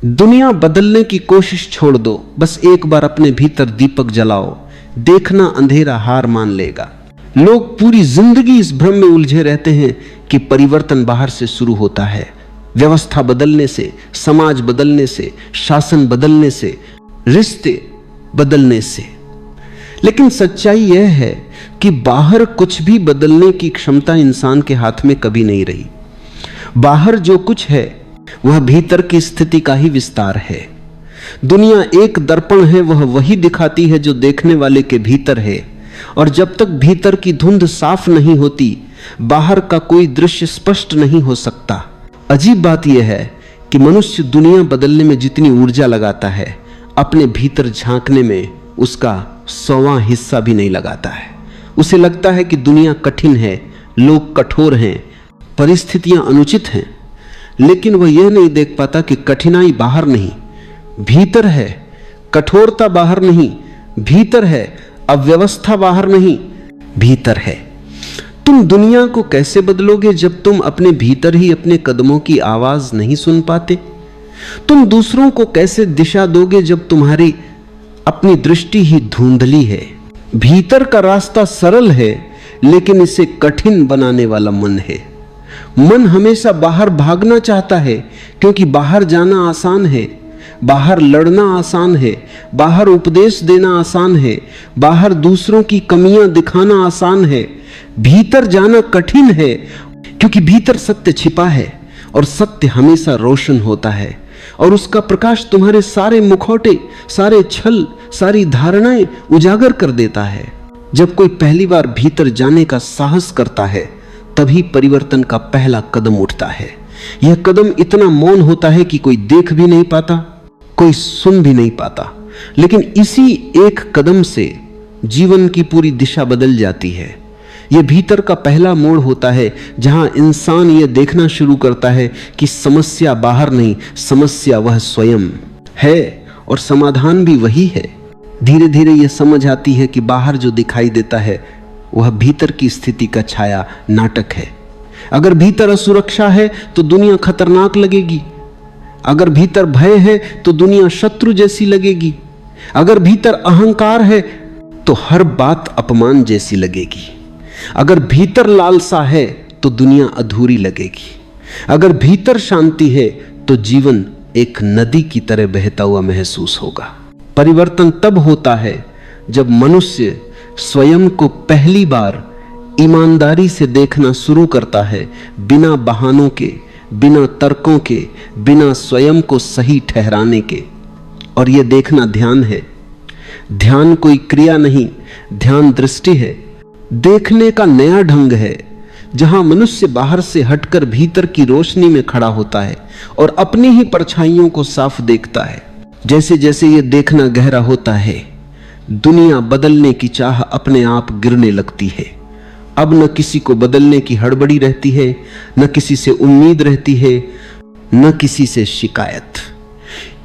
दुनिया बदलने की कोशिश छोड़ दो, बस एक बार अपने भीतर दीपक जलाओ, देखना अंधेरा हार मान लेगा। लोग पूरी जिंदगी इस भ्रम में उलझे रहते हैं कि परिवर्तन बाहर से शुरू होता है, व्यवस्था बदलने से, समाज बदलने से, शासन बदलने से, रिश्ते बदलने से। लेकिन सच्चाई यह है कि बाहर कुछ भी बदलने की क्षमता इंसान के हाथ में कभी नहीं रही। बाहर जो कुछ है वह भीतर की स्थिति का ही विस्तार है। दुनिया एक दर्पण है, वह वही दिखाती है जो देखने वाले के भीतर है, और जब तक भीतर की धुंध साफ नहीं होती बाहर का कोई दृश्य स्पष्ट नहीं हो सकता। अजीब बात यह है कि मनुष्य दुनिया बदलने में जितनी ऊर्जा लगाता है, अपने भीतर झांकने में उसका 100वां हिस्सा भी नहीं लगाता है। उसे लगता है कि दुनिया कठिन है, लोग कठोर हैं, परिस्थितियां अनुचित हैं, लेकिन वह यह नहीं देख पाता कि कठिनाई बाहर नहीं भीतर है, कठोरता बाहर नहीं भीतर है, अव्यवस्था बाहर नहीं भीतर है। तुम दुनिया को कैसे बदलोगे जब तुम अपने भीतर ही अपने कदमों की आवाज नहीं सुन पाते? तुम दूसरों को कैसे दिशा दोगे जब तुम्हारी अपनी दृष्टि ही धुंधली है? भीतर का रास्ता सरल है, लेकिन इसे कठिन बनाने वाला मन है। मन हमेशा बाहर भागना चाहता है, क्योंकि बाहर जाना आसान है, बाहर लड़ना आसान है, बाहर उपदेश देना आसान है, बाहर दूसरों की कमियां दिखाना आसान है। भीतर जाना कठिन है, क्योंकि भीतर सत्य छिपा है, और सत्य हमेशा रोशन होता है, और उसका प्रकाश तुम्हारे सारे मुखौटे, सारे छल, सारी धारणाएं उजागर कर देता है। जब कोई पहली बार भीतर जाने का साहस करता है, तभी परिवर्तन का पहला कदम उठता है। यह कदम इतना मौन होता है कि कोई देख भी नहीं पाता, कोई सुन भी नहीं पाता, लेकिन इसी एक कदम से जीवन की पूरी दिशा बदल जाती है। यह भीतर का पहला मोड़ होता है, जहां इंसान यह देखना शुरू करता है कि समस्या बाहर नहीं, समस्या वह स्वयं है, और समाधान भी वही है। धीरे धीरे यह समझ आती है कि बाहर जो दिखाई देता है वह भीतर की स्थिति का छाया नाटक है। अगर भीतर असुरक्षा है तो दुनिया खतरनाक लगेगी, अगर भीतर भय है तो दुनिया शत्रु जैसी लगेगी, अगर भीतर अहंकार है तो हर बात अपमान जैसी लगेगी, अगर भीतर लालसा है तो दुनिया अधूरी लगेगी, अगर भीतर शांति है तो जीवन एक नदी की तरह बहता हुआ महसूस होगा। परिवर्तन तब होता है जब मनुष्य स्वयं को पहली बार ईमानदारी से देखना शुरू करता है, बिना बहानों के, बिना तर्कों के, बिना स्वयं को सही ठहराने के। और यह देखना ध्यान है। ध्यान कोई क्रिया नहीं, ध्यान दृष्टि है। देखने का नया ढंग है, जहां मनुष्य बाहर से हटकर भीतर की रोशनी में खड़ा होता है और अपनी ही परछाइयों को साफ देखता है। जैसे जैसे यह देखना गहरा होता है, दुनिया बदलने की चाह अपने आप गिरने लगती है। अब न किसी को बदलने की हड़बड़ी रहती है, न किसी से उम्मीद रहती है, न किसी से शिकायत।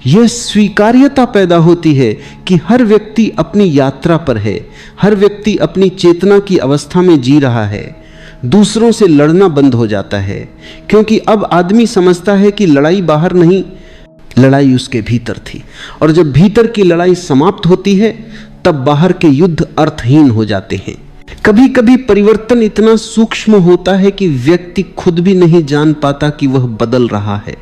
यह स्वीकार्यता पैदा होती है कि हर व्यक्ति अपनी यात्रा पर है, हर व्यक्ति अपनी चेतना की अवस्था में जी रहा है। दूसरों से लड़ना बंद हो जाता है, क्योंकि अब आदमी समझता है कि लड़ाई बाहर नहीं, लड़ाई उसके भीतर थी, और जब भीतर की लड़ाई समाप्त होती है तब बाहर के युद्ध अर्थहीन हो जाते हैं। कभी कभी परिवर्तन इतना सूक्ष्म होता है कि व्यक्ति खुद भी नहीं जान पाता कि वह बदल रहा है।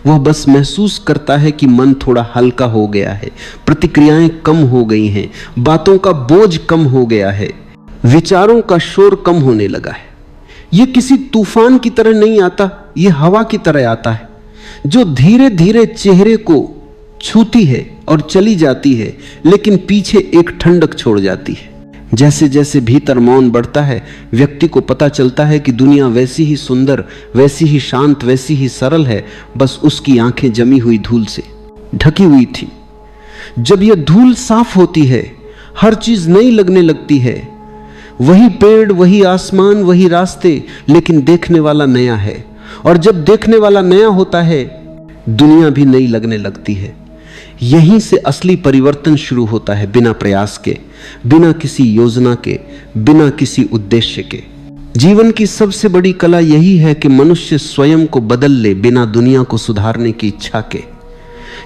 वह बस महसूस करता है कि मन थोड़ा हल्का हो गया है, प्रतिक्रियाएं कम हो गई हैं, बातों का बोझ कम हो गया है, विचारों का शोर कम होने लगा है। यह किसी तूफान की तरह नहीं आता, यह हवा की तरह आता है, जो धीरे धीरे चेहरे को छूती है और चली जाती है, लेकिन पीछे एक ठंडक छोड़ जाती है। जैसे जैसे भीतर मौन बढ़ता है, व्यक्ति को पता चलता है कि दुनिया वैसी ही सुंदर, वैसी ही शांत, वैसी ही सरल है, बस उसकी आंखें जमी हुई धूल से ढकी हुई थी। जब यह धूल साफ होती है, हर चीज नई लगने लगती है। वही पेड़, वही आसमान, वही रास्ते, लेकिन देखने वाला नया है। और जब देखने वाला नया होता है, दुनिया भी नई लगने लगती है। यहीं से असली परिवर्तन शुरू होता है, बिना प्रयास के, बिना किसी योजना के, बिना किसी उद्देश्य के। जीवन की सबसे बड़ी कला यही है कि मनुष्य स्वयं को बदल ले, बिना दुनिया को सुधारने की इच्छा के।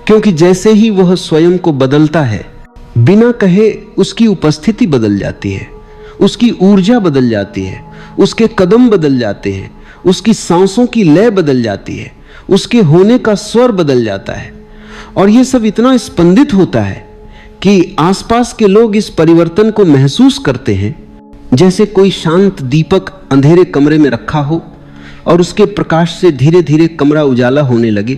क्योंकि जैसे ही वह स्वयं को बदलता है, बिना कहे उसकी उपस्थिति बदल जाती है, उसकी ऊर्जा बदल जाती है, उसके कदम बदल जाते हैं, उसकी सांसों की लय बदल जाती है, उसके होने का स्वर बदल जाता है। और यह सब इतना स्पंदित होता है कि आसपास के लोग इस परिवर्तन को महसूस करते हैं, जैसे कोई शांत दीपक अंधेरे कमरे में रखा हो और उसके प्रकाश से धीरे धीरे कमरा उजाला होने लगे।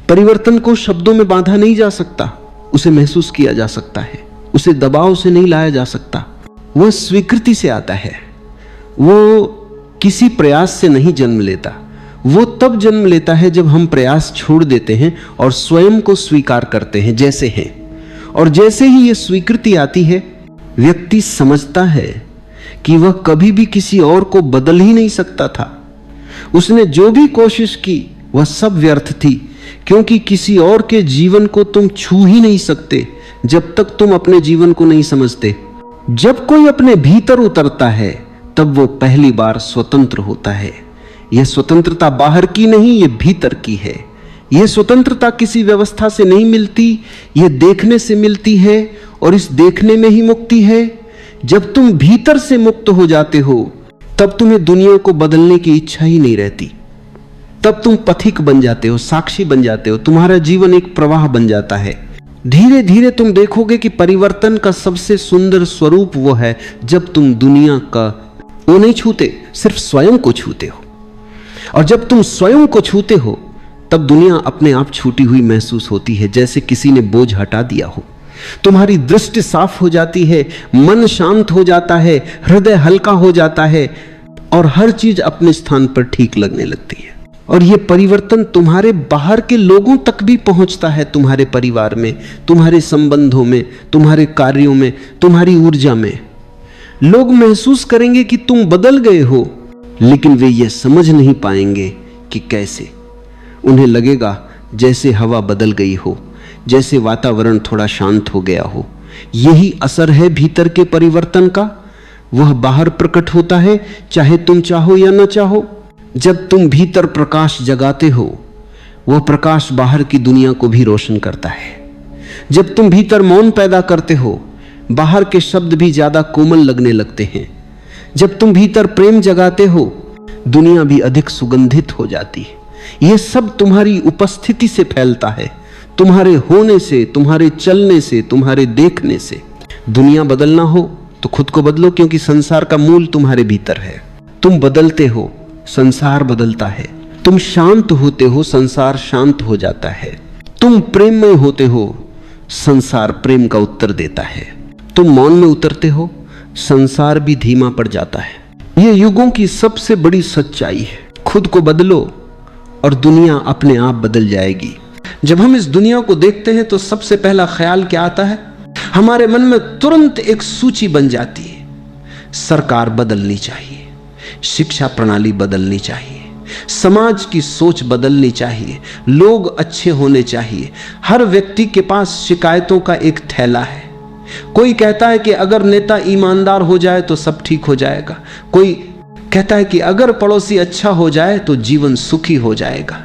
परिवर्तन को शब्दों में बांधा नहीं जा सकता, उसे महसूस किया जा सकता है, उसे दबाव से नहीं लाया जा सकता। वह स्वीकृति से आता है, वो किसी प्रयास से नहीं जन्म लेता। वो तब जन्म लेता है जब हम प्रयास छोड़ देते हैं और स्वयं को स्वीकार करते हैं जैसे हैं। और जैसे ही ये स्वीकृति आती है, व्यक्ति समझता है कि वह कभी भी किसी और को बदल ही नहीं सकता था। उसने जो भी कोशिश की वह सब व्यर्थ थी, क्योंकि किसी और के जीवन को तुम छू ही नहीं सकते जब तक तुम अपने जीवन को नहीं समझते। जब कोई अपने भीतर उतरता है तब वो पहली बार स्वतंत्र होता है। यह स्वतंत्रता बाहर की नहीं, यह भीतर की है। यह स्वतंत्रता किसी व्यवस्था से नहीं मिलती, यह देखने से मिलती है, और इस देखने में ही मुक्ति है। जब तुम भीतर से मुक्त हो जाते हो तब तुम्हें दुनिया को बदलने की इच्छा ही नहीं रहती। तब तुम पथिक बन जाते हो, साक्षी बन जाते हो, तुम्हारा जीवन एक प्रवाह बन जाता है। धीरे धीरे तुम देखोगे कि परिवर्तन का सबसे सुंदर स्वरूप वो है जब तुम दुनिया का वो नहीं छूते, सिर्फ स्वयं को छूते हो। और जब तुम स्वयं को छूते हो तब दुनिया अपने आप छूटी हुई महसूस होती है, जैसे किसी ने बोझ हटा दिया हो। तुम्हारी दृष्टि साफ हो जाती है, मन शांत हो जाता है, हृदय हल्का हो जाता है और हर चीज अपने स्थान पर ठीक लगने लगती है। और यह परिवर्तन तुम्हारे बाहर के लोगों तक भी पहुंचता है, तुम्हारे परिवार में, तुम्हारे संबंधों में, तुम्हारे कार्यों में, तुम्हारी ऊर्जा में। लोग महसूस करेंगे कि तुम बदल गए हो, लेकिन वे ये समझ नहीं पाएंगे कि कैसे। उन्हें लगेगा जैसे हवा बदल गई हो, जैसे वातावरण थोड़ा शांत हो गया हो। यही असर है भीतर के परिवर्तन का। वह बाहर प्रकट होता है, चाहे तुम चाहो या न चाहो। जब तुम भीतर प्रकाश जगाते हो, वह प्रकाश बाहर की दुनिया को भी रोशन करता है। जब तुम भीतर मौन पैदा करते हो, बाहर के शब्द भी ज्यादा कोमल लगने लगते हैं। जब तुम भीतर प्रेम जगाते हो, दुनिया भी अधिक सुगंधित हो जाती है। यह सब तुम्हारी उपस्थिति से फैलता है, तुम्हारे होने से, तुम्हारे चलने से, तुम्हारे देखने से। दुनिया बदलना हो तो खुद को बदलो, क्योंकि संसार का मूल तुम्हारे भीतर है। तुम बदलते हो, संसार बदलता है। तुम शांत होते हो, संसार शांत हो जाता है। तुम प्रेममय होते हो, संसार प्रेम का उत्तर देता है। तुम मौन में उतरते हो, संसार भी धीमा पड़ जाता है। यह युगों की सबसे बड़ी सच्चाई है। खुद को बदलो और दुनिया अपने आप बदल जाएगी। जब हम इस दुनिया को देखते हैं तो सबसे पहला ख्याल क्या आता है? हमारे मन में तुरंत एक सूची बन जाती है। सरकार बदलनी चाहिए, शिक्षा प्रणाली बदलनी चाहिए, समाज की सोच बदलनी चाहिए, लोग अच्छे होने चाहिए। हर व्यक्ति के पास शिकायतों का एक थैला है। कोई कहता है कि अगर नेता ईमानदार हो जाए तो सब ठीक हो जाएगा। कोई कहता है कि अगर पड़ोसी अच्छा हो जाए तो जीवन सुखी हो जाएगा।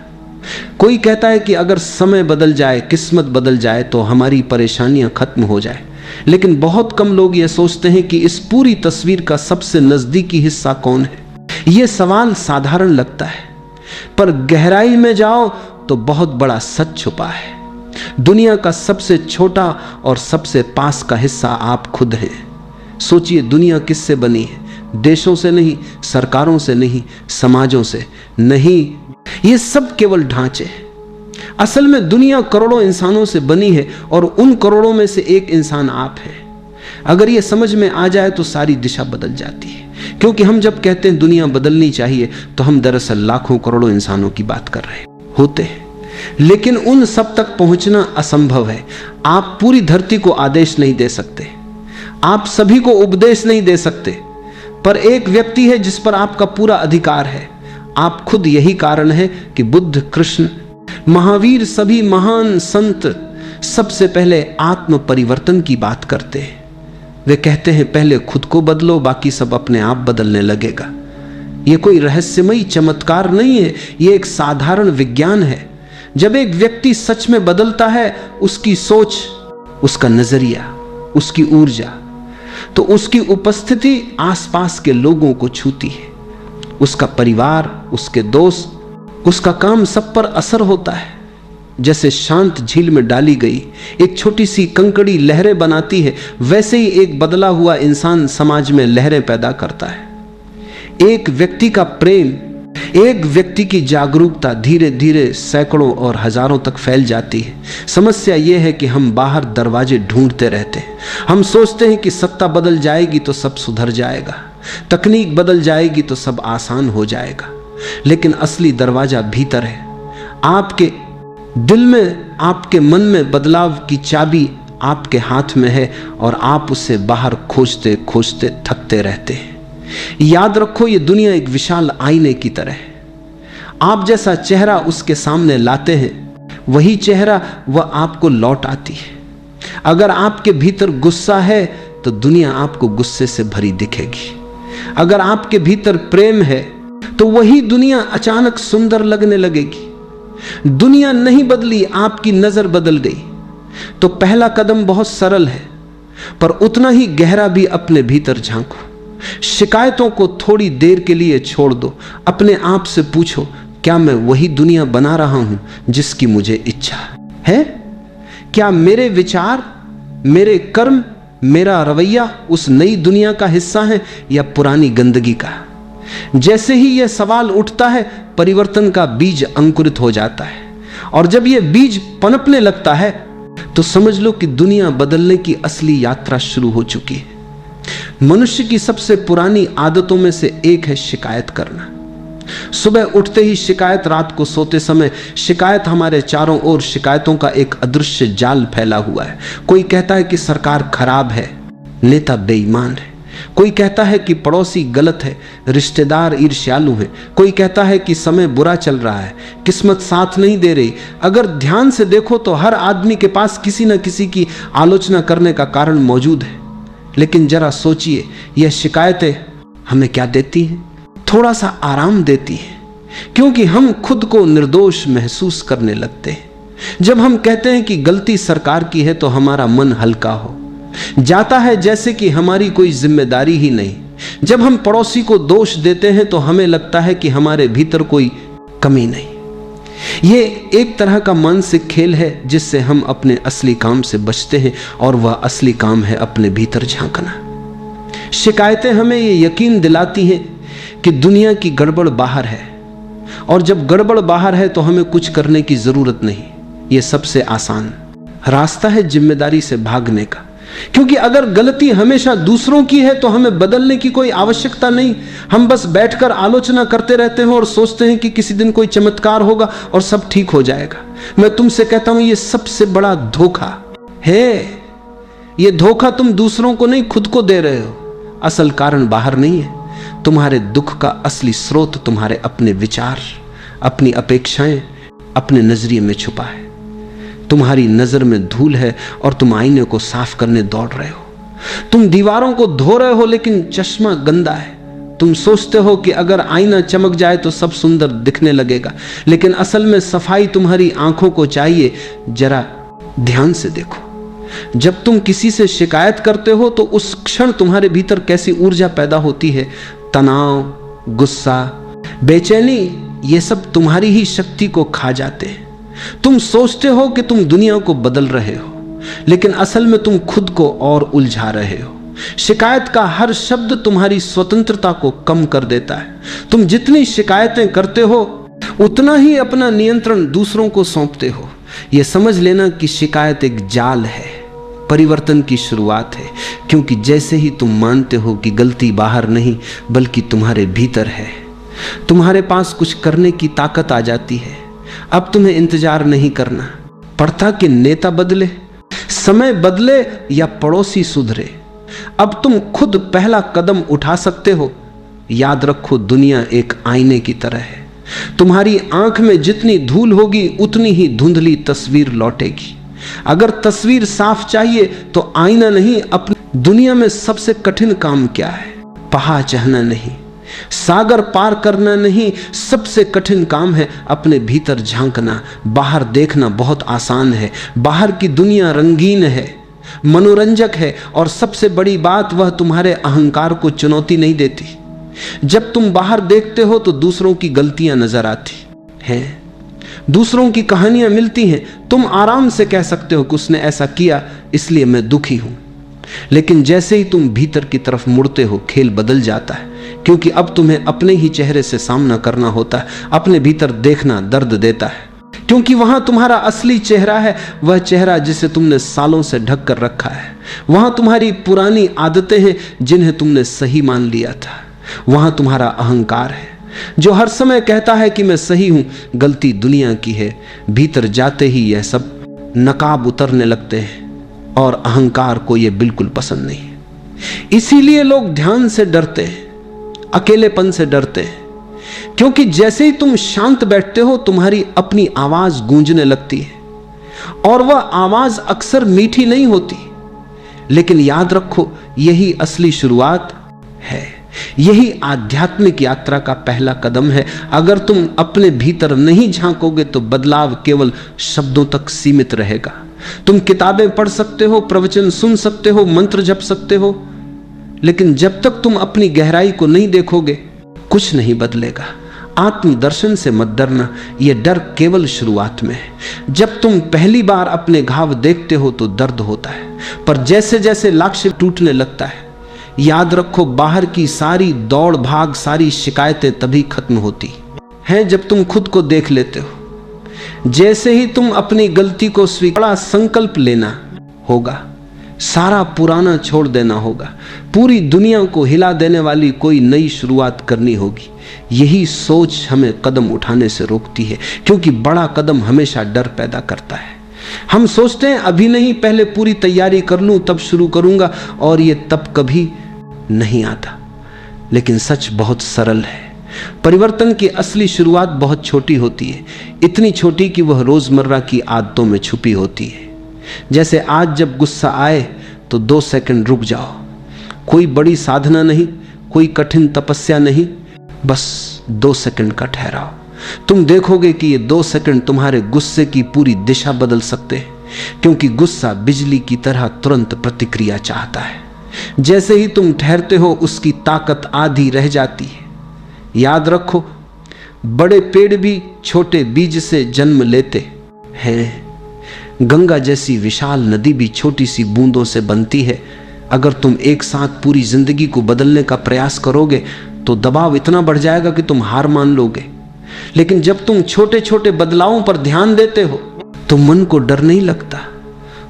कोई कहता है कि अगर समय बदल जाए, किस्मत बदल जाए तो हमारी परेशानियां खत्म हो जाए। लेकिन बहुत कम लोग यह सोचते हैं कि इस पूरी तस्वीर का सबसे नजदीकी हिस्सा कौन है। यह सवाल साधारण लगता है, पर गहराई में जाओ तो बहुत बड़ा सच छुपा है। दुनिया का सबसे छोटा और सबसे पास का हिस्सा आप खुद हैं। सोचिए, दुनिया किससे बनी है? देशों से नहीं, सरकारों से नहीं, समाजों से नहीं। ये सब केवल ढांचे हैं। असल में दुनिया करोड़ों इंसानों से बनी है और उन करोड़ों में से एक इंसान आप हैं। अगर ये समझ में आ जाए तो सारी दिशा बदल जाती है। क्योंकि हम जब कहते हैं दुनिया बदलनी चाहिए तो हम दरअसल लाखों करोड़ों इंसानों की बात कर रहे होते हैं। लेकिन उन सब तक पहुंचना असंभव है। आप पूरी धरती को आदेश नहीं दे सकते, आप सभी को उपदेश नहीं दे सकते, पर एक व्यक्ति है जिस पर आपका पूरा अधिकार है, आप खुद। यही कारण है कि बुद्ध, कृष्ण, महावीर, सभी महान संत सबसे पहले आत्म परिवर्तन की बात करते हैं। वे कहते हैं पहले खुद को बदलो, बाकी सब अपने आप बदलने लगेगा। यह कोई रहस्यमयी चमत्कार नहीं है, यह एक साधारण विज्ञान है। जब एक व्यक्ति सच में बदलता है, उसकी सोच, उसका नजरिया, उसकी ऊर्जा, तो उसकी उपस्थिति आसपास के लोगों को छूती है। उसका परिवार, उसके दोस्त, उसका काम, सब पर असर होता है। जैसे शांत झील में डाली गई एक छोटी सी कंकड़ी लहरें बनाती है, वैसे ही एक बदला हुआ इंसान समाज में लहरें पैदा करता है। एक व्यक्ति का प्रेम, एक व्यक्ति की जागरूकता धीरे धीरे सैकड़ों और हजारों तक फैल जाती है। समस्या यह है कि हम बाहर दरवाजे ढूंढते रहते हैं। हम सोचते हैं कि सत्ता बदल जाएगी तो सब सुधर जाएगा, तकनीक बदल जाएगी तो सब आसान हो जाएगा, लेकिन असली दरवाजा भीतर है। आपके दिल में, आपके मन में बदलाव की चाबी आपके हाथ में है और आप उसे बाहर खोजते खोजते थकते रहते हैं। याद रखो, ये दुनिया एक विशाल आईने की तरह है। आप जैसा चेहरा उसके सामने लाते हैं, वही चेहरा वह आपको लौट आती है। अगर आपके भीतर गुस्सा है तो दुनिया आपको गुस्से से भरी दिखेगी। अगर आपके भीतर प्रेम है तो वही दुनिया अचानक सुंदर लगने लगेगी। दुनिया नहीं बदली, आपकी नजर बदल गई। तो पहला कदम बहुत सरल है, पर उतना ही गहरा भी। अपने भीतर झांको, शिकायतों को थोड़ी देर के लिए छोड़ दो। अपने आप से पूछो, क्या मैं वही दुनिया बना रहा हूं जिसकी मुझे इच्छा है? क्या मेरे विचार, मेरे कर्म, मेरा रवैया उस नई दुनिया का हिस्सा है या पुरानी गंदगी का? जैसे ही यह सवाल उठता है, परिवर्तन का बीज अंकुरित हो जाता है। और जब यह बीज पनपने लगता है तो समझ लो कि दुनिया बदलने की असली यात्रा शुरू हो चुकी है। मनुष्य की सबसे पुरानी आदतों में से एक है शिकायत करना। सुबह उठते ही शिकायत, रात को सोते समय शिकायत। हमारे चारों ओर शिकायतों का एक अदृश्य जाल फैला हुआ है। कोई कहता है कि सरकार खराब है, नेता बेईमान है। कोई कहता है कि पड़ोसी गलत है, रिश्तेदार ईर्ष्यालु हैं। कोई कहता है कि समय बुरा चल रहा है, किस्मत साथ नहीं दे रही। अगर ध्यान से देखो तो हर आदमी के पास किसी न किसी की आलोचना करने का कारण मौजूद है। लेकिन जरा सोचिए, यह शिकायतें हमें क्या देती हैं? थोड़ा सा आराम देती है, क्योंकि हम खुद को निर्दोष महसूस करने लगते हैं। जब हम कहते हैं कि गलती सरकार की है तो हमारा मन हल्का हो जाता है, जैसे कि हमारी कोई जिम्मेदारी ही नहीं। जब हम पड़ोसी को दोष देते हैं तो हमें लगता है कि हमारे भीतर कोई कमी नहीं। ये एक तरह का मानसिक खेल है जिससे हम अपने असली काम से बचते हैं, और वह असली काम है अपने भीतर झांकना। शिकायतें हमें ये यकीन दिलाती हैं कि दुनिया की गड़बड़ बाहर है, और जब गड़बड़ बाहर है तो हमें कुछ करने की जरूरत नहीं। यह सबसे आसान रास्ता है जिम्मेदारी से भागने का, क्योंकि अगर गलती हमेशा दूसरों की है तो हमें बदलने की कोई आवश्यकता नहीं। हम बस बैठकर आलोचना करते रहते हैं और सोचते हैं कि किसी दिन कोई चमत्कार होगा और सब ठीक हो जाएगा। मैं तुमसे कहता हूं, यह सबसे बड़ा धोखा है। यह धोखा तुम दूसरों को नहीं, खुद को दे रहे हो। असल कारण बाहर नहीं है। तुम्हारे दुख का असली स्रोत तुम्हारे अपने विचार, अपनी अपेक्षाएं, अपने नजरिए में छुपा है। तुम्हारी नजर में धूल है और तुम आईने को साफ करने दौड़ रहे हो। तुम दीवारों को धो रहे हो लेकिन चश्मा गंदा है। तुम सोचते हो कि अगर आईना चमक जाए तो सब सुंदर दिखने लगेगा, लेकिन असल में सफाई तुम्हारी आंखों को चाहिए। जरा ध्यान से देखो, जब तुम किसी से शिकायत करते हो तो उस क्षण तुम्हारे भीतर कैसी ऊर्जा पैदा होती है। तनाव, गुस्सा, बेचैनी, ये सब तुम्हारी ही शक्ति को खा जाते हैं। तुम सोचते हो कि तुम दुनिया को बदल रहे हो, लेकिन असल में तुम खुद को और उलझा रहे हो। शिकायत का हर शब्द तुम्हारी स्वतंत्रता को कम कर देता है। तुम जितनी शिकायतें करते हो उतना ही अपना नियंत्रण दूसरों को सौंपते हो। यह समझ लेना कि शिकायत एक जाल है, परिवर्तन की शुरुआत है। क्योंकि जैसे ही तुम मानते हो कि गलती बाहर नहीं बल्कि तुम्हारे भीतर है, तुम्हारे पास कुछ करने की ताकत आ जाती है। अब तुम्हें इंतजार नहीं करना पड़ता कि नेता बदले, समय बदले या पड़ोसी सुधरे। अब तुम खुद पहला कदम उठा सकते हो। याद रखो, दुनिया एक आईने की तरह है। तुम्हारी आंख में जितनी धूल होगी उतनी ही धुंधली तस्वीर लौटेगी। अगर तस्वीर साफ चाहिए तो आईना नहीं, अपनी दुनिया में सबसे कठिन काम क्या है? पहा चाहना नहीं, सागर पार करना नहीं, सबसे कठिन काम है अपने भीतर झांकना। बाहर देखना बहुत आसान है, बाहर की दुनिया रंगीन है, मनोरंजक है, और सबसे बड़ी बात वह तुम्हारे अहंकार को चुनौती नहीं देती। जब तुम बाहर देखते हो तो दूसरों की गलतियां नजर आती हैं, दूसरों की कहानियां मिलती हैं। तुम आराम से कह सकते हो कि उसने ऐसा किया इसलिए मैं दुखी हूं, लेकिन जैसे ही तुम भीतर की तरफ मुड़ते हो खेल बदल जाता है, क्योंकि अब तुम्हें अपने ही चेहरे से सामना करना होता है। अपने भीतर देखना दर्द देता है, क्योंकि वहां तुम्हारा असली चेहरा है, वह चेहरा जिसे तुमने सालों से ढक कर रखा है। वहां तुम्हारी पुरानी आदतें हैं जिन्हें तुमने सही मान लिया था। वहां तुम्हारा अहंकार है जो हर समय कहता है कि मैं सही हूं, गलती दुनिया की है। भीतर जाते ही यह सब नकाब उतरने लगते हैं और अहंकार को यह बिल्कुल पसंद नहीं है। इसीलिए लोग ध्यान से डरते हैं, अकेलेपन से डरते हैं, क्योंकि जैसे ही तुम शांत बैठते हो तुम्हारी अपनी आवाज गूंजने लगती है, और वह आवाज अक्सर मीठी नहीं होती। लेकिन याद रखो, यही असली शुरुआत है, यही आध्यात्मिक यात्रा का पहला कदम है। अगर तुम अपने भीतर नहीं झांकोगे तो बदलाव केवल शब्दों तक सीमित रहेगा। तुम किताबें पढ़ सकते हो, प्रवचन सुन सकते हो, मंत्र जप सकते हो, लेकिन जब तक तुम अपनी गहराई को नहीं देखोगे कुछ नहीं बदलेगा। आत्मदर्शन से मत डरना, यह डर केवल शुरुआत में है। जब तुम पहली बार अपने घाव देखते हो तो दर्द होता है, पर जैसे जैसे लक्ष्य टूटने लगता है, याद रखो बाहर की सारी दौड़ भाग, सारी शिकायतें तभी खत्म होती हैं जब तुम खुद को देख लेते हो। जैसे ही तुम अपनी गलती को स्वीकार, संकल्प लेना होगा, सारा पुराना छोड़ देना होगा, पूरी दुनिया को हिला देने वाली कोई नई शुरुआत करनी होगी। यही सोच हमें कदम उठाने से रोकती है, क्योंकि बड़ा कदम हमेशा डर पैदा करता है। हम सोचते हैं अभी नहीं, पहले पूरी तैयारी कर लूं तब शुरू करूंगा, और ये तब कभी नहीं आता। लेकिन सच बहुत सरल है। परिवर्तन की असली शुरुआत बहुत छोटी होती है, इतनी छोटी कि वह रोजमर्रा की आदतों में छुपी होती है। जैसे आज जब गुस्सा आए तो 2 सेकंड रुक जाओ, कोई बड़ी साधना नहीं, कोई कठिन तपस्या नहीं, बस 2 सेकंड का ठहराव। तुम देखोगे कि ये 2 सेकंड तुम्हारे गुस्से की पूरी दिशा बदल सकते हैं, क्योंकि गुस्सा बिजली की तरह तुरंत प्रतिक्रिया चाहता है। जैसे ही तुम ठहरते हो उसकी ताकत आधी रह जाती है। याद रखो, बड़े पेड़ भी छोटे बीज से जन्म लेते हैं। गंगा जैसी विशाल नदी भी छोटी सी बूंदों से बनती है। अगर तुम एक साथ पूरी जिंदगी को बदलने का प्रयास करोगे तो दबाव इतना बढ़ जाएगा कि तुम हार मान लोगे। लेकिन जब तुम छोटे छोटे बदलावों पर ध्यान देते हो तो मन को डर नहीं लगता,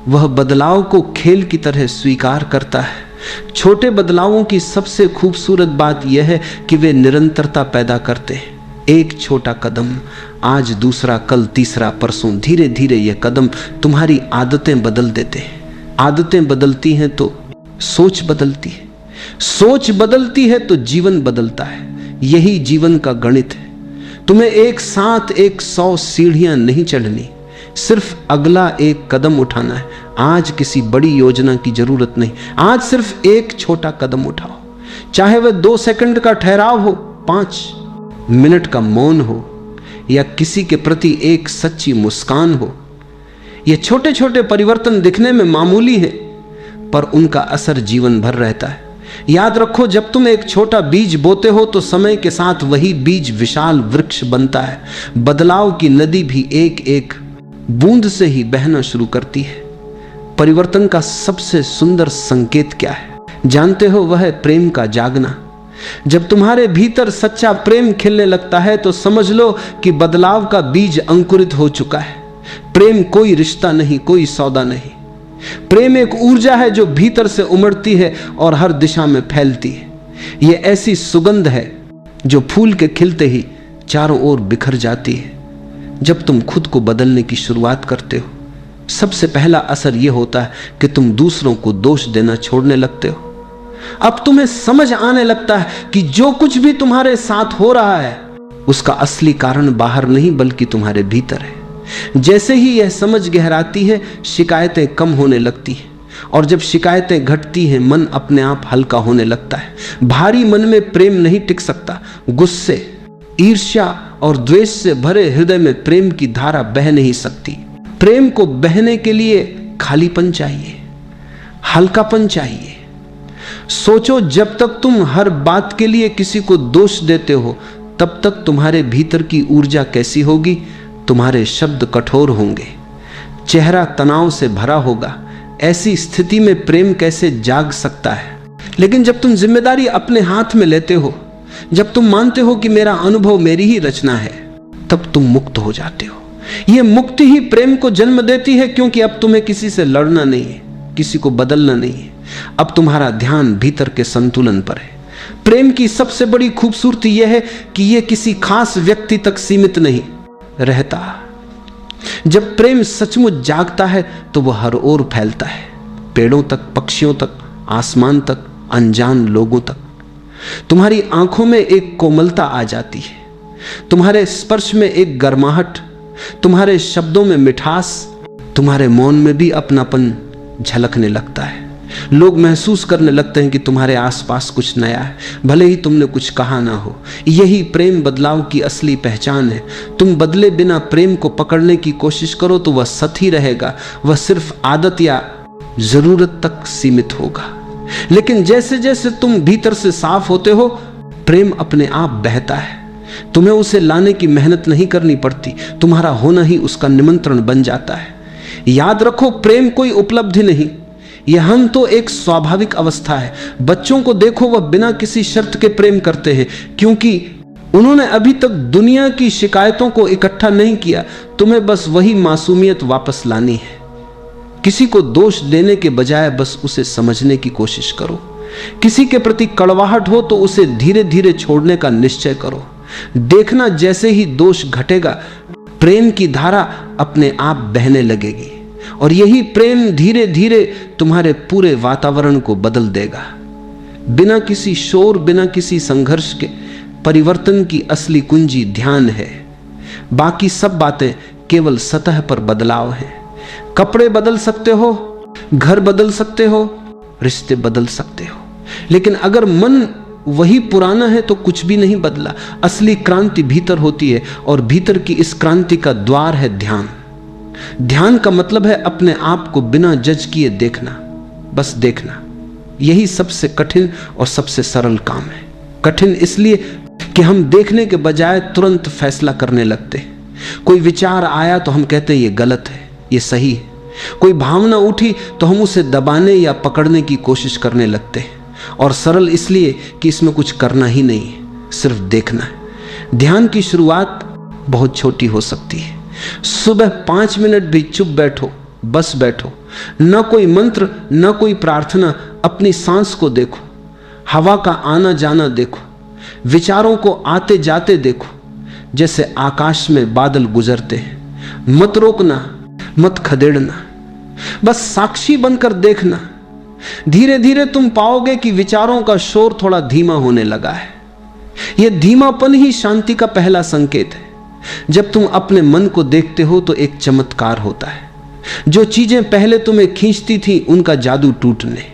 वह बदलाव को खेल की तरह स्वीकार करता है। छोटे बदलावों की सबसे खूबसूरत बात यह है कि वे निरंतरता पैदा करते हैं। एक छोटा कदम, आज दूसरा, कल तीसरा, परसों, धीरे धीरे यह कदम तुम्हारी आदतें बदल देते हैं। आदतें बदलती हैं तो सोच बदलती है, सोच बदलती है तो जीवन बदलता है। यही जीवन का गणित है। तुम्हें एक साथ 100 सीढ़ियां नहीं चढ़नी, सिर्फ अगला एक कदम उठाना है। आज किसी बड़ी योजना की जरूरत नहीं, आज सिर्फ एक छोटा कदम उठाओ, चाहे वह 2 सेकंड का ठहराव हो, 5 मिनट का मौन हो, या किसी के प्रति एक सच्ची मुस्कान हो। ये छोटे छोटे परिवर्तन दिखने में मामूली है, पर उनका असर जीवन भर रहता है। याद रखो, जब तुम एक छोटा बीज बोते हो तो समय के साथ वही बीज विशाल वृक्ष बनता है। बदलाव की नदी भी एक एक बूंद से ही बहना शुरू करती है। परिवर्तन का सबसे सुंदर संकेत क्या है जानते हो? वह है प्रेम का जागना। जब तुम्हारे भीतर सच्चा प्रेम खिलने लगता है तो समझ लो कि बदलाव का बीज अंकुरित हो चुका है। प्रेम कोई रिश्ता नहीं, कोई सौदा नहीं। प्रेम एक ऊर्जा है जो भीतर से उमड़ती है और हर दिशा में फैलती है। यह ऐसी सुगंध है जो फूल के खिलते ही चारों ओर बिखर जाती है। जब तुम खुद को बदलने की शुरुआत करते हो, सबसे पहला असर यह होता है कि तुम दूसरों को दोष देना छोड़ने लगते हो। अब तुम्हें समझ आने लगता है कि जो कुछ भी तुम्हारे साथ हो रहा है उसका असली कारण बाहर नहीं बल्कि तुम्हारे भीतर है। जैसे ही यह समझ गहराती है, शिकायतें कम होने लगती हैं और जब शिकायतें घटती हैं मन अपने आप हल्का होने लगता है। भारी मन में प्रेम नहीं टिक सकता। गुस्से, ईर्ष्या और द्वेष से भरे हृदय में प्रेम की धारा बह नहीं सकती। प्रेम को बहने के लिए खालीपन चाहिए, हल्कापन चाहिए। सोचो, जब तक तुम हर बात के लिए किसी को दोष देते हो तब तक तुम्हारे भीतर की ऊर्जा कैसी होगी। तुम्हारे शब्द कठोर होंगे, चेहरा तनाव से भरा होगा। ऐसी स्थिति में प्रेम कैसे जाग सकता है। लेकिन जब तुम जिम्मेदारी अपने हाथ में लेते हो, जब तुम मानते हो कि मेरा अनुभव मेरी ही रचना है, तब तुम मुक्त हो जाते हो। यह मुक्ति ही प्रेम को जन्म देती है, क्योंकि अब तुम्हें किसी से लड़ना नहीं है, किसी को बदलना नहीं है। अब तुम्हारा ध्यान भीतर के संतुलन पर है। प्रेम की सबसे बड़ी खूबसूरती यह है कि यह किसी खास व्यक्ति तक सीमित नहीं रहता। जब प्रेम सचमुच जागता है तो वह हर ओर फैलता है, पेड़ों तक, पक्षियों तक, आसमान तक, अनजान लोगों तक। तुम्हारी आंखों में एक कोमलता आ जाती है, तुम्हारे स्पर्श में एक गर्माहट, तुम्हारे शब्दों में मिठास, तुम्हारे मौन में भी अपनापन झलकने लगता है। लोग महसूस करने लगते हैं कि तुम्हारे आसपास कुछ नया है, भले ही तुमने कुछ कहा ना हो। यही प्रेम बदलाव की असली पहचान है। तुम बदले बिना प्रेम को पकड़ने की कोशिश करो तो वह सत ही रहेगा, वह सिर्फ आदत या जरूरत तक सीमित होगा। लेकिन जैसे जैसे तुम भीतर से साफ होते हो, प्रेम अपने आप बहता है। तुम्हें उसे लाने की मेहनत नहीं करनी पड़ती, तुम्हारा होना ही उसका निमंत्रण बन जाता है। याद रखो, प्रेम कोई उपलब्धि नहीं, यह हम तो एक स्वाभाविक अवस्था है। बच्चों को देखो, वह बिना किसी शर्त के प्रेम करते हैं, क्योंकि उन्होंने अभी तक दुनिया की शिकायतों को इकट्ठा नहीं किया। तुम्हें बस वही मासूमियत वापस लानी है। किसी को दोष देने के बजाय बस उसे समझने की कोशिश करो। किसी के प्रति कड़वाहट हो तो उसे धीरे धीरे छोड़ने का निश्चय करो। देखना, जैसे ही दोष घटेगा, प्रेम की धारा अपने आप बहने लगेगी, और यही प्रेम धीरे धीरे तुम्हारे पूरे वातावरण को बदल देगा। बिना किसी शोर, बिना किसी संघर्ष के परिवर्तन की असली कुंजी ध्यान है। बाकी सब बातें केवल सतह पर बदलाव है। कपड़े बदल सकते हो, घर बदल सकते हो, रिश्ते बदल सकते हो, लेकिन अगर मन वही पुराना है तो कुछ भी नहीं बदला। असली क्रांति भीतर होती है, और भीतर की इस क्रांति का द्वार है ध्यान। ध्यान का मतलब है अपने आप को बिना जज किए देखना, बस देखना। यही सबसे कठिन और सबसे सरल काम है। कठिन इसलिए कि हम देखने के बजाय तुरंत फैसला करने लगते हैं। कोई विचार आया तो हम कहते हैं ये गलत है, ये सही है। कोई भावना उठी तो हम उसे दबाने या पकड़ने की कोशिश करने लगते हैं। और सरल इसलिए कि इसमें कुछ करना ही नहीं है, सिर्फ देखना है। ध्यान की शुरुआत बहुत छोटी हो सकती है। सुबह 5 मिनट भी चुप बैठो, बस बैठो। न कोई मंत्र, न कोई प्रार्थना। अपनी सांस को देखो, हवा का आना जाना देखो, विचारों को आते जाते देखो, जैसे आकाश में बादल गुजरते हैं। मत रोकना, मत खदेड़ना, बस साक्षी बनकर देखना। धीरे धीरे तुम पाओगे कि विचारों का शोर थोड़ा धीमा होने लगा है। यह धीमापन ही शांति का पहला संकेत है। जब तुम अपने मन को देखते हो तो एक चमत्कार होता है। जो चीजें पहले तुम्हें खींचती थी उनका जादू टूटने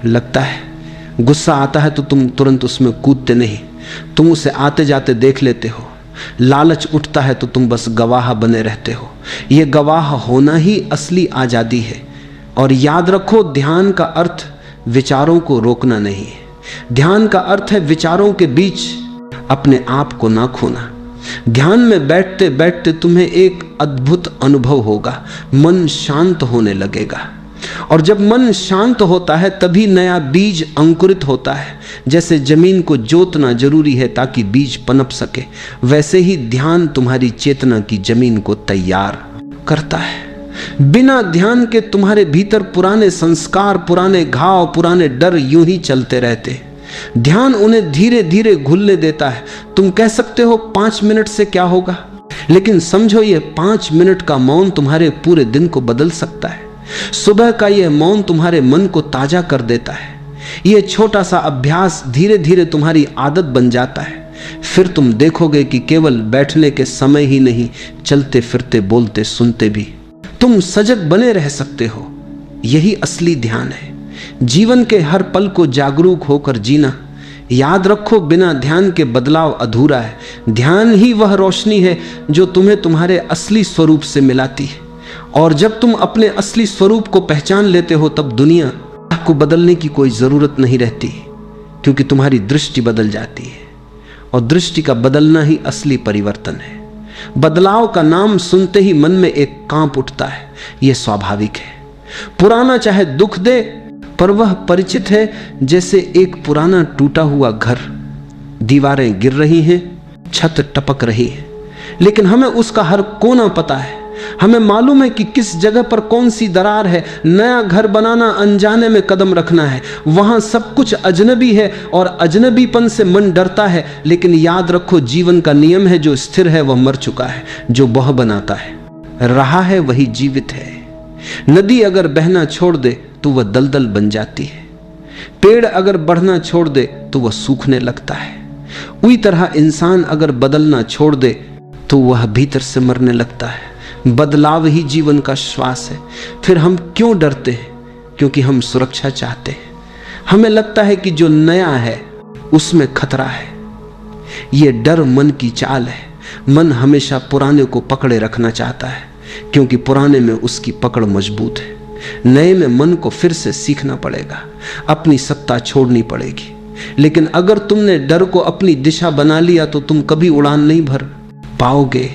लगता है। गुस्सा आता है तो तुम तुरंत उसमें कूदते नहीं, तुम उसे आते जाते देख लेते हो। लालच उठता है तो तुम बस गवाह बने रहते हो। यह गवाह होना ही असली आजादी है। और याद रखो, ध्यान का अर्थ विचारों को रोकना नहीं है। ध्यान का अर्थ है विचारों के बीच अपने आप को ना खोना। ध्यान में बैठते बैठते तुम्हें एक अद्भुत अनुभव होगा। मन शांत होने लगेगा, और जब मन शांत होता है तभी नया बीज अंकुरित होता है। जैसे जमीन को जोतना जरूरी है ताकि बीज पनप सके, वैसे ही ध्यान तुम्हारी चेतना की जमीन को तैयार करता है। बिना ध्यान के तुम्हारे भीतर पुराने संस्कार, पुराने घाव, पुराने डर यूं ही चलते रहते। ध्यान उन्हें धीरे धीरे घुलने देता है। तुम कह सकते हो 5 मिनट से क्या होगा, लेकिन समझो ये 5 मिनट का मौन तुम्हारे पूरे दिन को बदल सकता है। सुबह का यह मौन तुम्हारे मन को ताजा कर देता है। यह छोटा सा अभ्यास धीरे धीरे तुम्हारी आदत बन जाता है। फिर तुम देखोगे कि केवल बैठने के समय ही नहीं, चलते फिरते, बोलते, सुनते भी तुम सजग बने रह सकते हो। यही असली ध्यान है। जीवन के हर पल को जागरूक होकर जीना। याद रखो, बिना ध्यान के बदलाव अधूरा है। ध्यान ही वह रोशनी है जो तुम्हें तुम्हारे असली स्वरूप से मिलाती है। और जब तुम अपने असली स्वरूप को पहचान लेते हो तब दुनिया को बदलने की कोई जरूरत नहीं रहती, क्योंकि तुम्हारी दृष्टि बदल जाती है। और दृष्टि का बदलना ही असली परिवर्तन है। बदलाव का नाम सुनते ही मन में एक कांप उठता है। यह स्वाभाविक है। पुराना चाहे दुख दे, पर वह परिचित है जैसे एक पुराना टूटा हुआ घर। दीवारें गिर रही हैं, छत टपक रही है, लेकिन हमें उसका हर कोना पता है। हमें मालूम है कि किस जगह पर कौन सी दरार है। नया घर बनाना अनजाने में कदम रखना है। वहां सब कुछ अजनबी है और अजनबीपन से मन डरता है। लेकिन याद रखो, जीवन का नियम है, जो स्थिर है वह मर चुका है, जो बह बनाता है रहा है वही जीवित है। नदी अगर बहना छोड़ दे तो वह दलदल बन जाती है। पेड़ अगर बढ़ना छोड़ दे तो वह सूखने लगता है। उसी तरह इंसान अगर बदलना छोड़ दे तो वह भीतर से मरने लगता है। बदलाव ही जीवन का श्वास है। फिर हम क्यों डरते हैं? क्योंकि हम सुरक्षा चाहते हैं। हमें लगता है कि जो नया है उसमें खतरा है। यह डर मन की चाल है। मन हमेशा पुराने को पकड़े रखना चाहता है, क्योंकि पुराने में उसकी पकड़ मजबूत है। नए में मन को फिर से सीखना पड़ेगा, अपनी सत्ता छोड़नी पड़ेगी। लेकिन अगर तुमने डर को अपनी दिशा बना लिया तो तुम कभी उड़ान नहीं भर पाओगे।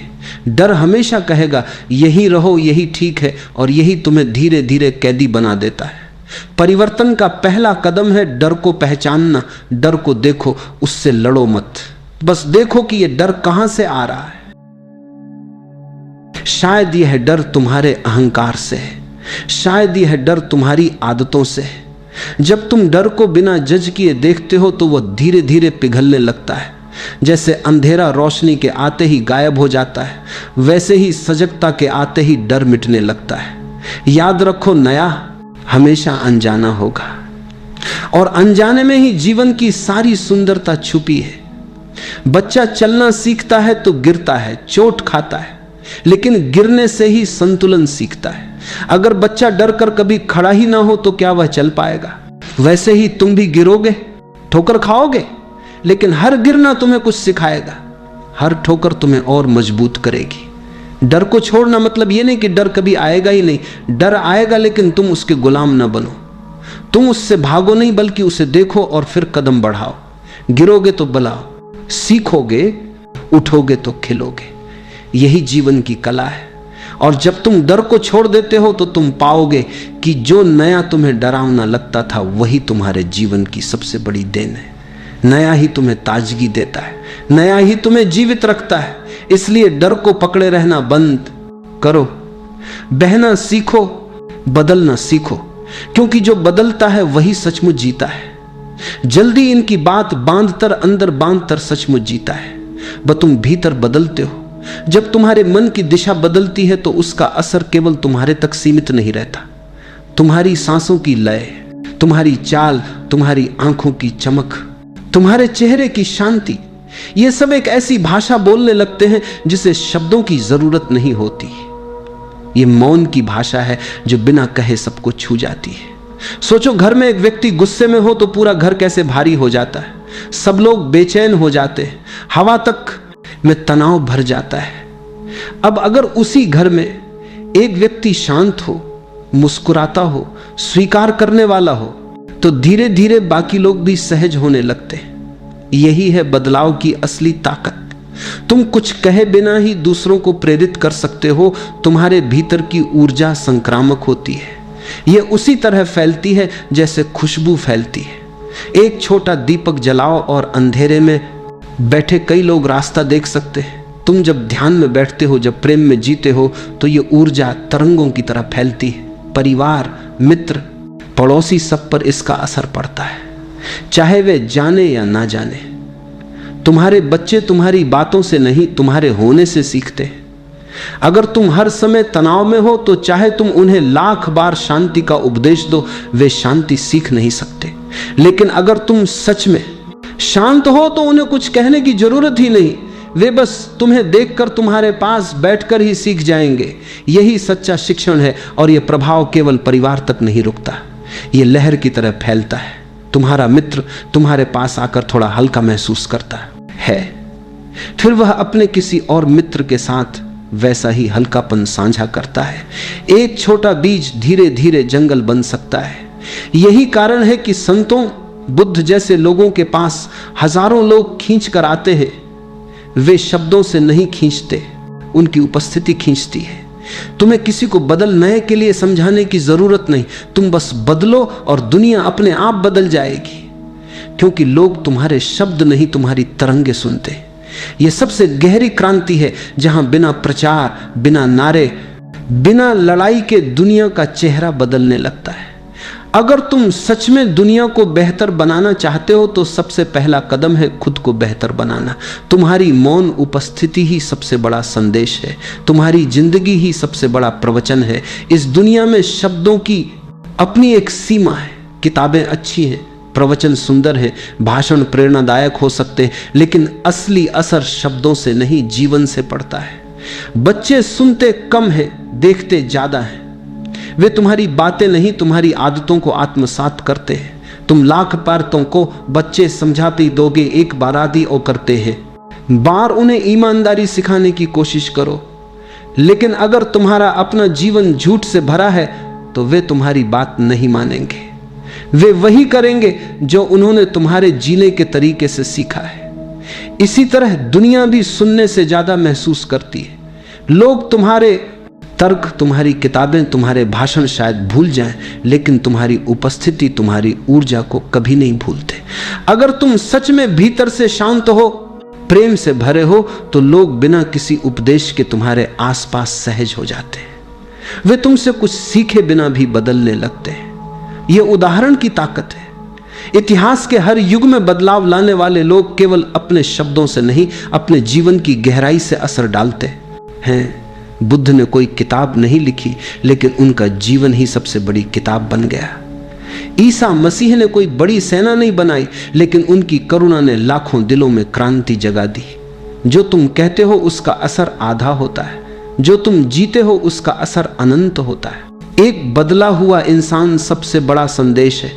डर हमेशा कहेगा यही रहो, यही ठीक है, और यही तुम्हें धीरे धीरे कैदी बना देता है। परिवर्तन का पहला कदम है डर को पहचानना। डर को देखो, उससे लड़ो मत। बस देखो कि यह डर कहां से आ रहा है। शायद यह डर तुम्हारे अहंकार से है, शायद यह डर तुम्हारी आदतों से है। जब तुम डर को बिना जज किए देखते हो तो वह धीरे धीरे पिघलने लगता है। जैसे अंधेरा रोशनी के आते ही गायब हो जाता है, वैसे ही सजगता के आते ही डर मिटने लगता है। याद रखो, नया हमेशा अनजाना होगा, और अनजाने में ही जीवन की सारी सुंदरता छुपी है। बच्चा चलना सीखता है तो गिरता है, चोट खाता है, लेकिन गिरने से ही संतुलन सीखता है। अगर बच्चा डर कर कभी खड़ा ही ना हो तो क्या वह चल पाएगा? वैसे ही तुम भी गिरोगे, ठोकर खाओगे, लेकिन हर गिरना तुम्हें कुछ सिखाएगा। हर ठोकर तुम्हें और मजबूत करेगी। डर को छोड़ना मतलब यह नहीं कि डर कभी आएगा ही नहीं। डर आएगा, लेकिन तुम उसके गुलाम ना बनो। तुम उससे भागो नहीं, बल्कि उसे देखो और फिर कदम बढ़ाओ। गिरोगे तो बलाओ, सीखोगे, उठोगे तो खिलोगे। यही जीवन की कला है। और जब तुम डर को छोड़ देते हो तो तुम पाओगे कि जो नया तुम्हें डरावना लगता था वही तुम्हारे जीवन की सबसे बड़ी देन है। नया ही तुम्हें ताजगी देता है, नया ही तुम्हें जीवित रखता है। इसलिए डर को पकड़े रहना बंद करो, बहना सीखो, बदलना सीखो, क्योंकि जो बदलता है वही सचमुच जीता है। जल्दी इनकी बात बांधकर अंदर बांधकर सचमुच जीता है। बस तुम भीतर बदलते हो। जब तुम्हारे मन की दिशा बदलती है तो उसका असर केवल तुम्हारे तक सीमित नहीं रहता। तुम्हारी सांसों की लय, तुम्हारी चाल, तुम्हारी आंखों की चमक, तुम्हारे चेहरे की शांति, ये सब एक ऐसी भाषा बोलने लगते हैं जिसे शब्दों की जरूरत नहीं होती। ये मौन की भाषा है जो बिना कहे सबको छू जाती है। सोचो, घर में एक व्यक्ति गुस्से में हो तो पूरा घर कैसे भारी हो जाता है। सब लोग बेचैन हो जाते हैं, हवा तक में तनाव भर जाता है। अब अगर उसी घर में एक व्यक्ति शांत हो, मुस्कुराता हो, स्वीकार करने वाला हो, तो धीरे धीरे बाकी लोग भी सहज होने लगते हैं। यही है बदलाव की असली ताकत। तुम कुछ कहे बिना ही दूसरों को प्रेरित कर सकते हो। तुम्हारे भीतर की ऊर्जा संक्रामक होती है। यह उसी तरह फैलती है जैसे खुशबू फैलती है। एक छोटा दीपक जलाओ और अंधेरे में बैठे कई लोग रास्ता देख सकते हैं। तुम जब ध्यान में बैठते हो, जब प्रेम में जीते हो, तो ये ऊर्जा तरंगों की तरह फैलती है। परिवार, मित्र, पड़ोसी, सब पर इसका असर पड़ता है, चाहे वे जाने या ना जाने। तुम्हारे बच्चे तुम्हारी बातों से नहीं, तुम्हारे होने से सीखते हैं। अगर तुम हर समय तनाव में हो तो चाहे तुम उन्हें लाख बार शांति का उपदेश दो, वे शांति सीख नहीं सकते। लेकिन अगर तुम सच में शांत हो तो उन्हें कुछ कहने की जरूरत ही नहीं। वे बस तुम्हें देखकर तुम्हारे पास बैठकर ही सीख जाएंगे। यही सच्चा शिक्षण है, और यह प्रभाव केवल परिवार तक नहीं रुकता, यह लहर की तरह फैलता है। तुम्हारा मित्र तुम्हारे पास आकर थोड़ा हल्का महसूस करता है, फिर वह अपने किसी और मित्र के साथ वैसा ही हल्कापन साझा करता है। एक छोटा बीज धीरे धीरे जंगल बन सकता है। यही कारण है कि संतों, बुद्ध जैसे लोगों के पास हजारों लोग खींच कर आते हैं। वे शब्दों से नहीं खींचते, उनकी उपस्थिति खींचती है। तुम्हें किसी को बदलने के लिए समझाने की जरूरत नहीं, तुम बस बदलो और दुनिया अपने आप बदल जाएगी, क्योंकि लोग तुम्हारे शब्द नहीं, तुम्हारी तरंगे सुनते। यह सबसे गहरी क्रांति है, जहां बिना प्रचार, बिना नारे, बिना लड़ाई के दुनिया का चेहरा बदलने लगता है। अगर तुम सच में दुनिया को बेहतर बनाना चाहते हो तो सबसे पहला कदम है खुद को बेहतर बनाना। तुम्हारी मौन उपस्थिति ही सबसे बड़ा संदेश है, तुम्हारी जिंदगी ही सबसे बड़ा प्रवचन है। इस दुनिया में शब्दों की अपनी एक सीमा है। किताबें अच्छी हैं, प्रवचन सुंदर है, भाषण प्रेरणादायक हो सकते हैं, लेकिन असली असर शब्दों से नहीं, जीवन से पड़ता है। बच्चे सुनते कम है, देखते ज्यादा है। वे तुम्हारी बातें नहीं, तुम्हारी आदतों को आत्मसात करते हैं। तुम लाख बातों को बच्चे समझाते दोगे, एक बार आदि और करते हैं। बार उन्हें ईमानदारी सिखाने की कोशिश करो, लेकिन अगर तुम्हारा अपना जीवन झूठ से भरा है तो वे तुम्हारी बात नहीं मानेंगे। वे वही करेंगे जो उन्होंने तुम्हारे जीने के तरीके से सीखा है। इसी तरह दुनिया भी सुनने से ज्यादा महसूस करती है। लोग तुम्हारे तर्क, तुम्हारी किताबें, तुम्हारे भाषण शायद भूल जाएं, लेकिन तुम्हारी उपस्थिति, तुम्हारी ऊर्जा को कभी नहीं भूलते। अगर तुम सच में भीतर से शांत हो, प्रेम से भरे हो, तो लोग बिना किसी उपदेश के तुम्हारे आसपास सहज हो जाते हैं। वे तुमसे कुछ सीखे बिना भी बदलने लगते हैं। यह उदाहरण की ताकत है। इतिहास के हर युग में बदलाव लाने वाले लोग केवल अपने शब्दों से नहीं, अपने जीवन की गहराई से असर डालते हैं। बुद्ध ने कोई किताब नहीं लिखी, लेकिन उनका जीवन ही सबसे बड़ी किताब बन गया। ईसा मसीह ने कोई बड़ी सेना नहीं बनाई, लेकिन उनकी करुणा ने लाखों दिलों में क्रांति जगा दी। जो तुम कहते हो उसका असर आधा होता है, जो तुम जीते हो उसका असर अनंत होता है। एक बदला हुआ इंसान सबसे बड़ा संदेश है।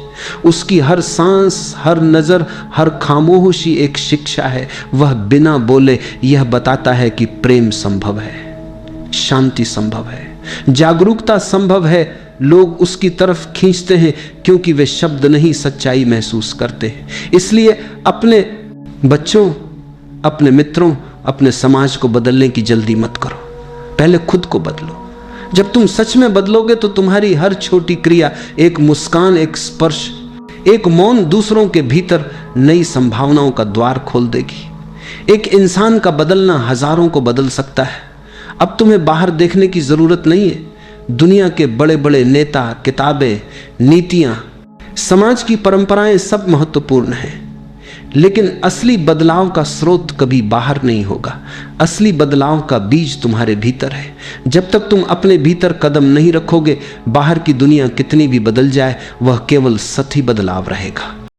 उसकी हर सांस, हर नजर, हर खामोशी एक शिक्षा है। वह बिना बोले यह बताता है कि प्रेम संभव है, शांति संभव है, जागरूकता संभव है। लोग उसकी तरफ खींचते हैं क्योंकि वे शब्द नहीं, सच्चाई महसूस करते हैं। इसलिए अपने बच्चों, अपने मित्रों, अपने समाज को बदलने की जल्दी मत करो, पहले खुद को बदलो। जब तुम सच में बदलोगे तो तुम्हारी हर छोटी क्रिया, एक मुस्कान, एक स्पर्श, एक मौन दूसरों के भीतर नई संभावनाओं का द्वार खोल देगी। एक इंसान का बदलना हजारों को बदल सकता है। अब तुम्हें बाहर देखने की जरूरत नहीं है। दुनिया के बड़े बड़े नेता, किताबें, नीतियां, समाज की परंपराएं सब महत्वपूर्ण हैं, लेकिन असली बदलाव का स्रोत कभी बाहर नहीं होगा। असली बदलाव का बीज तुम्हारे भीतर है। जब तक तुम अपने भीतर कदम नहीं रखोगे, बाहर की दुनिया कितनी भी बदल जाए, वह केवल सतही बदलाव रहेगा।